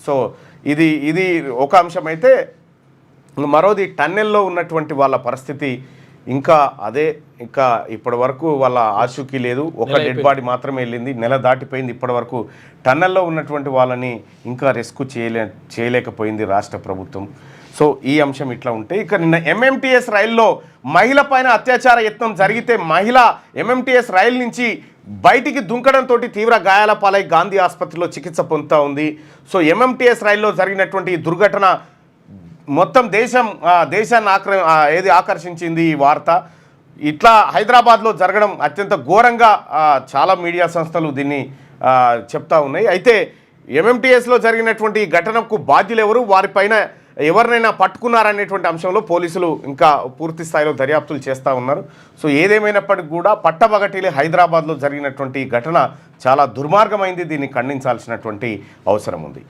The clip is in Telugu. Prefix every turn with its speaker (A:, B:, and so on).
A: సో ఇది ఇది ఒక అంశం అయితే, మరోది టన్నెల్లో ఉన్నటువంటి వాళ్ళ పరిస్థితి ఇంకా అదే. ఇంకా ఇప్పటి వరకు వాళ్ళ ఆచూకీ లేదు. ఒక డెడ్ బాడీ మాత్రమే వెళ్ళింది. నెల దాటిపోయింది. ఇప్పటి వరకు టన్నెల్లో ఉన్నటువంటి వాళ్ళని ఇంకా రెస్క్యూ చేయలేకపోయింది రాష్ట్ర ప్రభుత్వం. సో ఈ అంశం ఇట్లా ఉంటే, ఇక నిన్న ఎంఎంటీఎస్ రైల్లో మహిళ పైన అత్యాచార యత్నం జరిగితే మహిళ ఎంఎంటీఎస్ రైలు నుంచి బయటికి దుంకడంతో తీవ్ర గాయాల పాలై గాంధీ ఆసుపత్రిలో చికిత్స పొందుతూ ఉంది. సో ఎంఎంటీఎస్ రైల్లో జరిగినటువంటి ఈ దుర్ఘటన మొత్తం దేశాన్ని ఆకర్షించింది ఈ వార్త. ఇట్లా హైదరాబాద్లో జరగడం అత్యంత ఘోరంగా చాలా మీడియా సంస్థలు దీన్ని చెప్తా ఉన్నాయి. అయితే ఎంఎంటీఎస్లో జరిగినటువంటి ఘటనకు బాధ్యులు ఎవరు, వారిపైన ఎవరినైనా పట్టుకున్నారనేటువంటి అంశంలో పోలీసులు ఇంకా పూర్తి స్థాయిలో దర్యాప్తులు చేస్తూ ఉన్నారు. సో ఏదేమైనప్పటికీ కూడా పట్టపగటిలే హైదరాబాద్లో జరిగినటువంటి ఘటన చాలా దుర్మార్గమైంది. దీన్ని ఖండించాల్సినటువంటి అవసరం ఉంది.